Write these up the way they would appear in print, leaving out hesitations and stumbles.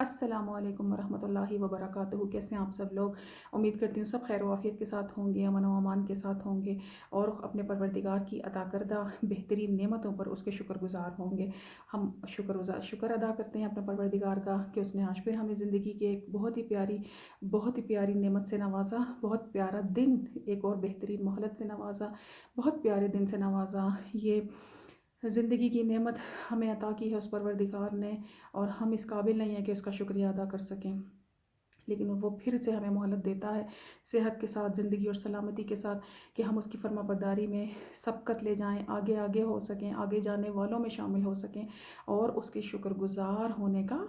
السلام علیکم ورحمۃ اللہ وبرکاتہ۔ کیسے ہیں آپ سب لوگ؟ امید کرتی ہوں سب خیر و عافیت کے ساتھ ہوں گے، امن و امان کے ساتھ ہوں گے اور اپنے پروردگار کی عطا کردہ بہترین نعمتوں پر اس کے شکر گزار ہوں گے۔ ہم شکر ادا کرتے ہیں اپنے پروردگار کا کہ اس نے آج پھر ہمیں زندگی کے ایک بہت ہی پیاری نعمت سے نوازا، بہت پیارا دن، ایک اور بہترین مہلت سے نوازا، بہت پیارے دن سے نوازا۔ یہ زندگی کی نعمت ہمیں عطا کی ہے اس پروردگار نے، اور ہم اس قابل نہیں ہیں کہ اس کا شکریہ ادا کر سکیں، لیکن وہ پھر سے ہمیں مہلت دیتا ہے صحت کے ساتھ، زندگی اور سلامتی کے ساتھ، کہ ہم اس کی فرما برداری میں سبقت لے جائیں، آگے ہو سکیں، آگے جانے والوں میں شامل ہو سکیں اور اس کے شکر گزار ہونے کا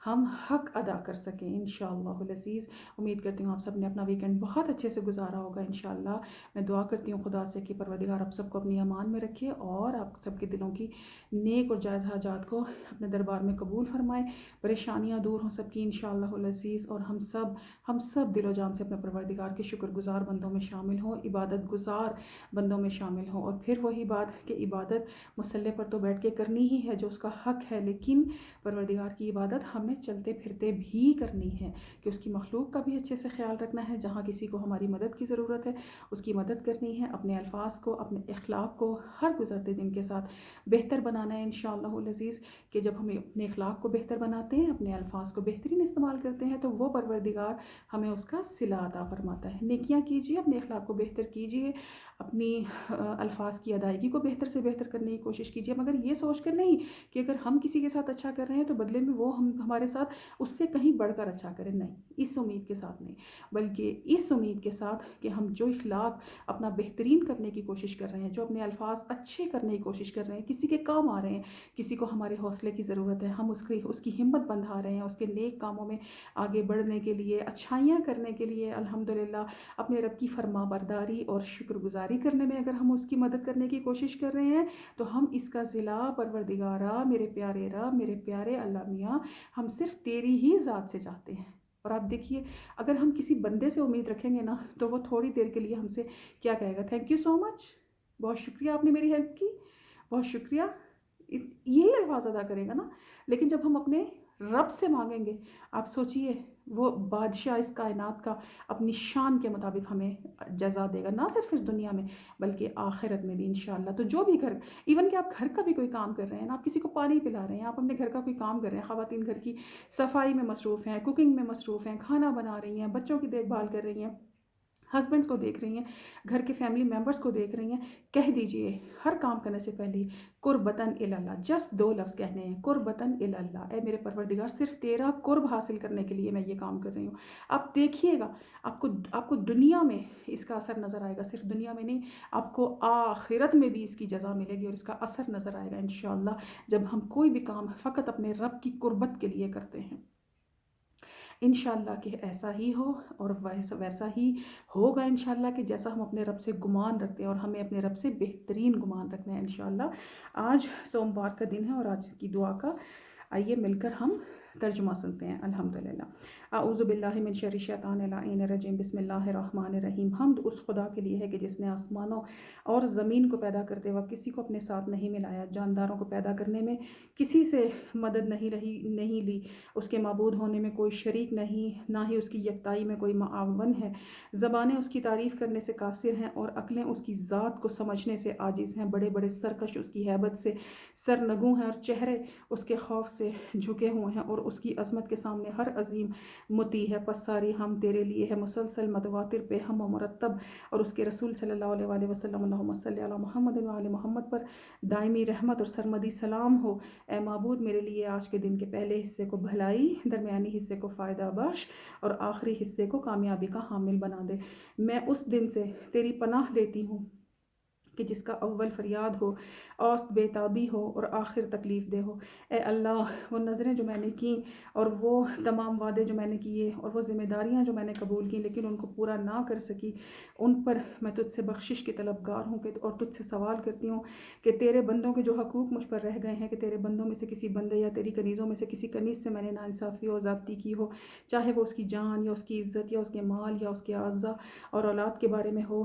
ہم حق ادا کر سکیں انشاءاللہ العزیز۔ امید کرتی ہوں آپ سب نے اپنا ویکنڈ بہت اچھے سے گزارا ہوگا انشاءاللہ۔ میں دعا کرتی ہوں خدا سے کہ پروردگار آپ سب کو اپنی امان میں رکھے اور آپ سب کے دلوں کی نیک اور جائز حاجات کو اپنے دربار میں قبول فرمائے، پریشانیاں دور ہوں سب کی انشاءاللہ العزیز، اور ہم سب دل و جان سے اپنے پروردگار کے شکر گزار بندوں میں شامل ہوں، عبادت گزار بندوں میں شامل ہوں۔ اور پھر وہی بات کہ عبادت مصلی پر تو بیٹھ کے کرنی ہی ہے جو اس کا حق ہے، لیکن پروردگار کی عبادت ہمیں چلتے پھرتے بھی کرنی ہے، کہ اس کی مخلوق کا بھی اچھے سے خیال رکھنا ہے، جہاں کسی کو ہماری مدد کی ضرورت ہے اس کی مدد کرنی ہے، اپنے الفاظ کو، اپنے اخلاق کو ہر گزرتے دن کے ساتھ بہتر بنانا ہے انشاءاللہ العزیز، کہ جب ہم اپنے اخلاق کو بہتر بناتے ہیں، اپنے الفاظ کو بہترین استعمال کرتے ہیں، تو وہ پروردگار ہمیں اس کا صلہ عطا فرماتا ہے۔ نیکیاں کیجیے، اپنے اخلاق کو بہتر کیجیے، اپنی الفاظ کی ادائیگی کو بہتر سے بہتر کرنے کی کوشش کیجیے، مگر یہ سوچ کر نہیں کہ اگر ہم کسی کے ساتھ اچھا کر رہے ہیں تو بدلے میں وہ ہمارے ساتھ اس سے کہیں بڑھ کر اچھا کریں، نہیں، اس امید کے ساتھ نہیں، بلکہ اس امید کے ساتھ کہ ہم جو اخلاق اپنا بہترین کرنے کی کوشش کر رہے ہیں، جو اپنے الفاظ اچھے کرنے کی کوشش کر رہے ہیں، کسی کے کام آ رہے ہیں، کسی کو ہمارے حوصلے کی ضرورت ہے، ہم اس کی ہمت بندھا رہے ہیں، اس کے نیک کاموں میں آگے بڑھنے کے لیے، اچھائیاں کرنے کے لیے، الحمدللہ اپنے رب کی فرما برداری اور شکر گزاری کرنے میں اگر ہم اس کی مدد کرنے کی کوشش کر رہے ہیں، تو ہم اس کا ضلع پروردگارہ، میرے پیارے رب، میرے پیارے اللہ میاں، ہم صرف تیری ہی ذات سے چاہتے ہیں۔ اور آپ دیکھیے، اگر ہم کسی بندے سے امید رکھیں گے نا، تو وہ تھوڑی دیر کے لیے ہم سے کیا کہے گا؟ تھینک یو سو مچ، بہت شکریہ، آپ نے میری ہیلپ کی، بہت شکریہ، یہی الفاظ ادا کرے گا نا۔ لیکن جب ہم اپنے رب سے مانگیں گے، آپ سوچئے، وہ بادشاہ اس کائنات کا اپنی شان کے مطابق ہمیں جزا دے گا، نہ صرف اس دنیا میں بلکہ آخرت میں بھی انشاءاللہ۔ تو جو بھی ایون کہ آپ گھر کا بھی کوئی کام کر رہے ہیں نا، آپ کسی کو پانی پلا رہے ہیں، آپ اپنے گھر کا کوئی کام کر رہے ہیں، خواتین گھر کی صفائی میں مصروف ہیں، کوکنگ میں مصروف ہیں، کھانا بنا رہی ہیں، بچوں کی دیکھ بھال کر رہی ہیں، ہسبینڈس کو دیکھ رہی ہیں، گھر کے فیملی ممبرس کو دیکھ رہی ہیں، کہہ دیجئے ہر کام کرنے سے پہلے قربتاً اللہ، جسٹ 2 لفظ کہنے ہیں، قربتاً اللہ، اے میرے پروردگار صرف تیرا قرب حاصل کرنے کے لیے میں یہ کام کر رہی ہوں۔ آپ دیکھیے گا، آپ کو دنیا میں اس کا اثر نظر آئے گا، صرف دنیا میں نہیں، آپ کو آخرت میں بھی اس کی جزا ملے گی اور اس کا اثر نظر آئے گا انشاءاللہ، جب ہم کوئی بھی کام فقط اپنے رب کی قربت کے لیے کرتے ہیں انشاءاللہ، کہ ایسا ہی ہو اور ویسا ہی ہوگا انشاءاللہ، کہ جیسا ہم اپنے رب سے گمان رکھتے ہیں، اور ہمیں اپنے رب سے بہترین گمان رکھنا ہے انشاءاللہ۔ آج سوموار کا دن ہے اور آج کی دعا کا آئیے مل کر ہم ترجمہ سنتے ہیں۔ الحمدللہ، اعوذ باللہ من شر الشیطان اللعین الرجیم، بسم اللہ الرحمن الرحیم۔ حمد اس خدا کے لیے ہے کہ جس نے آسمانوں اور زمین کو پیدا کرتے وقت کسی کو اپنے ساتھ نہیں ملایا، جانداروں کو پیدا کرنے میں کسی سے مدد نہیں لی، اس کے معبود ہونے میں کوئی شریک نہیں، نہ ہی اس کی یکتائی میں کوئی معاون ہے۔ زبانیں اس کی تعریف کرنے سے قاصر ہیں اور عقلیں اس کی ذات کو سمجھنے سے عاجز ہیں۔ بڑے بڑے سرکش اس کی ہیبت سے سرنگوں ہیں اور چہرے اس کے خوف سے جھکے ہوئے ہیں، اور اس کی عظمت کے سامنے ہر عظیم مطیع ہے۔ پس ساری ہم تیرے لیے ہے، مسلسل متواتر بے ہم و مرتب، اور اس کے رسول صلی اللہ علیہ وآلہ وسلم، اللہم صلی علی محمد وآل محمد پر دائمی رحمت اور سرمدی سلام ہو۔ اے معبود، میرے لیے آج کے دن کے پہلے حصے کو بھلائی، درمیانی حصے کو فائدہ بخش اور آخری حصے کو کامیابی کا حامل بنا دے۔ میں اس دن سے تیری پناہ لیتی ہوں کہ جس کا اول فریاد ہو، اوسط بے تابی ہو اور آخر تکلیف دہ ہو۔ اے اللہ، وہ نظریں جو میں نے کیں اور وہ تمام وعدے جو میں نے کیے اور وہ ذمہ داریاں جو میں نے قبول کیں لیکن ان کو پورا نہ کر سکی، ان پر میں تجھ سے بخشش کی طلبگار ہوں اور تجھ سے سوال کرتی ہوں کہ تیرے بندوں کے جو حقوق مجھ پر رہ گئے ہیں، کہ تیرے بندوں میں سے کسی بندے یا تیری کنیزوں میں سے کسی کنیز سے میں نے ناانصافی اور زیادتی کی ہو، چاہے وہ اس کی جان یا اس کی عزت یا اس کے مال یا اس کے اعضاء اور اولاد کے بارے میں ہو،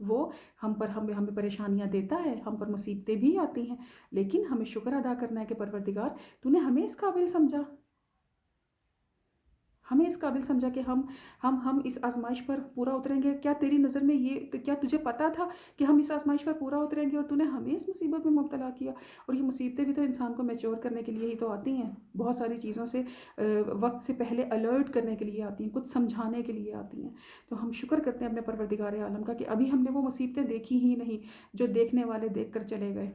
وہ ہمیں پریشانیاں دیتا ہے، ہم پر مصیبتیں بھی آتی ہیں، لیکن ہمیں شکر ادا کرنا ہے کہ پروردگار تو نے ہمیں اس قابل سمجھا، ہمیں اس قابل سمجھا کہ ہم اس آزمائش پر پورا اتریں گے۔ کیا تیری نظر میں کیا تجھے پتا تھا کہ ہم اس آزمائش پر پورا اتریں گے اور تو نے ہمیں اس مصیبت میں مبتلا کیا؟ اور یہ مصیبتیں بھی تو انسان کو میچور کرنے کے لیے ہی تو آتی ہیں، بہت ساری چیزوں سے وقت سے پہلے الرٹ کرنے کے لیے آتی ہیں، کچھ سمجھانے کے لیے آتی ہیں۔ تو ہم شکر کرتے ہیں اپنے پروردگار عالم کا کہ ابھی ہم نے وہ مصیبتیں دیکھی ہی نہیں جو دیکھنے والے دیکھ کر چلے گئے،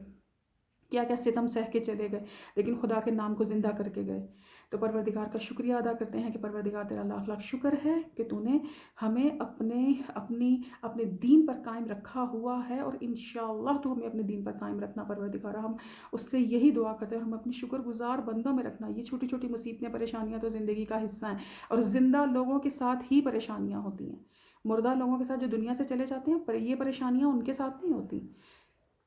کیا کیا ستم سہ کے چلے گئے، لیکن خدا کے نام کو زندہ کر کے گئے۔ تو پروردگار کا شکریہ ادا کرتے ہیں کہ پروردگار تیرا لاکھ لاکھ شکر ہے کہ تو نے ہمیں اپنے دین پر قائم رکھا ہوا ہے، اور انشاءاللہ تو ہمیں اپنے دین پر قائم رکھنا پروردگار۔ ہم اس سے یہی دعا کرتے ہیں، ہم اپنے شکر گزار بندوں میں رکھنا۔ یہ چھوٹی چھوٹی مصیبتیں پریشانیاں تو زندگی کا حصہ ہیں، اور زندہ لوگوں کے ساتھ ہی پریشانیاں ہوتی ہیں۔ مردہ لوگوں کے ساتھ جو دنیا سے چلے جاتے ہیں، پر یہ پریشانیاں ان کے ساتھ نہیں ہوتی،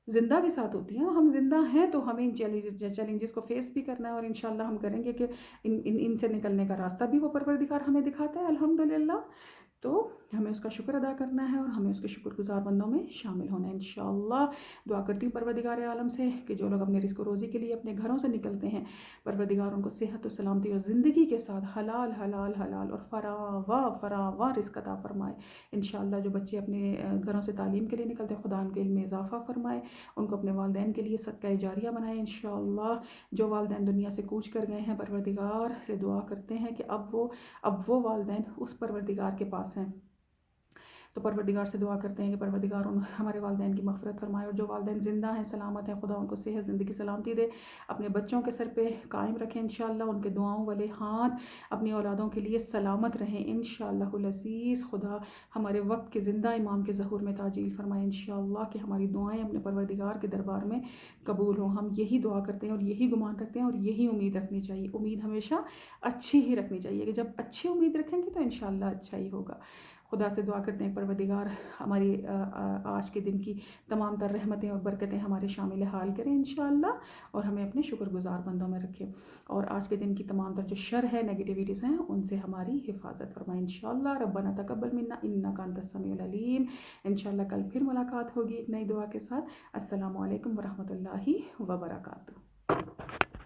زندہ کے ساتھ ہوتی ہیں۔ ہم زندہ ہیں تو ہمیں ان چیلنجز کو فیس بھی کرنا ہے، اور انشاءاللہ ہم کریں گے کہ ان سے نکلنے کا راستہ بھی وہ پروردگار ہمیں دکھاتا ہے الحمدللہ۔ تو ہمیں اس کا شکر ادا کرنا ہے، اور ہمیں اس کے شکر گزار بندوں میں شامل ہونا ہے انشاءاللہ۔ دعا کرتی ہوں پروردگار عالم سے کہ جو لوگ اپنے رزق و روزی کے لیے اپنے گھروں سے نکلتے ہیں، پروردگار ان کو صحت و سلامتی اور زندگی کے ساتھ حلال حلال حلال اور فراواں فراواں رزق عطا فرمائے انشاءاللہ۔ جو بچے اپنے گھروں سے تعلیم کے لیے نکلتے ہیں، خدا ان کے علم میں اضافہ فرمائے، ان کو اپنے والدین کے لیے صدقہ جاریہ بنائے انشاءاللہ۔ جو والدین دنیا سے کوچ کر گئے ہیں، پروردگار سے دعا کرتے ہیں کہ اب وہ والدین اس پروردگار کے پاس ہیں، تو پروردگار سے دعا کرتے ہیں کہ پروردگار ہمارے والدین کی مغفرت فرمائے، اور جو والدین زندہ ہیں، سلامت ہیں، خدا ان کو صحت زندگی سلامتی دے، اپنے بچوں کے سر پہ قائم رکھیں انشاءاللہ، ان کے دعاؤں والے ہاتھ اپنی اولادوں کے لیے سلامت رہیں انشاءاللہ العزیز۔ خدا ہمارے وقت کے زندہ امام کے ظہور میں تعجیل فرمائے انشاءاللہ، کہ ہماری دعائیں اپنے پروردگار کے دربار میں قبول ہوں۔ ہم یہی دعا کرتے ہیں اور یہی گمان رکھتے ہیں اور یہی امید رکھنی چاہیے۔ امید ہمیشہ اچھی ہی رکھنی چاہیے، کہ جب اچھی امید رکھیں گے تو انشاءاللہ اچھا ہی ہوگا۔ خدا سے دعا کرتے ہیں پروردگار ہماری آج کے دن کی تمام تر رحمتیں اور برکتیں ہمارے شامل حال کریں انشاءاللہ، اور ہمیں اپنے شکر گزار بندوں میں رکھیں، اور آج کے دن کی تمام تر جو شر ہے، نیگیٹیویٹیز ہیں، ان سے ہماری حفاظت فرمائے انشاءاللہ۔ ربنا تقبل منا انک انت السمیع العلیم۔ انشاءاللہ کل پھر ملاقات ہوگی ایک نئی دعا کے ساتھ۔ السلام علیکم ورحمۃ اللہ وبرکاتہ۔